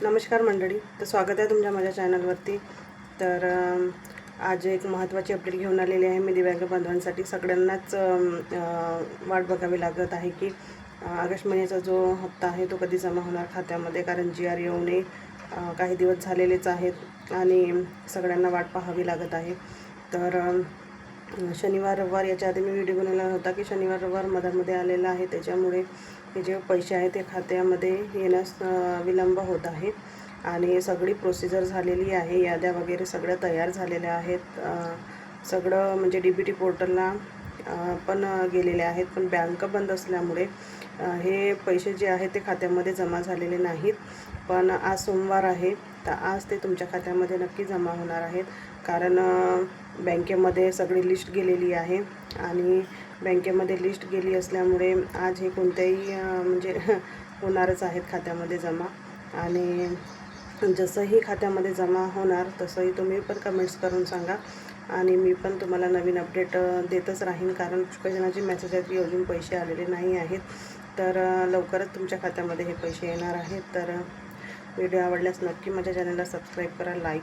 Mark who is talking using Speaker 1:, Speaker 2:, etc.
Speaker 1: नमस्कार मंडळी, तर स्वागत आहे तुमच्या माझ्या चॅनलवरती. तर आज एक महत्त्वाची अपडेट घेऊन आलेली आहे मी दिव्यांग बांधवांसाठी. सगळ्यांनाच वाट बघावी लागत आहे की ऑगस्ट महिन्याचा जो हप्ता आहे तो कधी जमा होणार खात्यामध्ये, कारण GR येऊन काही दिवस झालेलेच आहेत आणि सगळ्यांना वाट पाहावी लागत आहे. तर शनिवार रविवार याच्या आधी मी व्हिडिओ बनवला होता की शनिवार रविवार मधामध्ये आलेला आहे, त्याच्यामुळे हे जे पैसे आहेत ते खात्यामध्ये येण्यास विलंब होत आहे. आणि सगळी प्रोसिजर झालेली आहे, याद्या वगैरे सगळ्या तयार झालेल्या आहेत. सगळं म्हणजे DBT पोर्टलला पण गेलेले आहेत, पण बँक बंद असल्यामुळे हे पैसे जे आहेत ते खात्यामध्ये जमा झालेले नाहीत. पण आज सोमवार आहे, तर आज ते तुमच्या खात्यामध्ये नक्की जमा होणार आहेत. कारण बँकेमध्ये सगळी लिस्ट गेलेली आहे आणि बँकेमध्ये लिस्ट गेली असल्यामुळे आज हे कोणत्याही म्हणजे होणारच आहेत खात्यामध्ये जमा. आणि जसंही खात्यामध्ये जमा होणार तसंही तुम्ही पण कमेंट्स करून सांगा आणि मी पण तुम्हाला नवीन अपडेट देतच राहीन, कारण पुष्कळ जणांचे मेसेज आहेत की अजून पैसे आलेले नाही आहेत. तर लवकरच तुमच्या खात्यामध्ये हे पैसे येणार आहेत. तर व्हिडिओ आवडल्यास नक्की माझ्या चॅनलला सबस्क्राईब करा, लाईक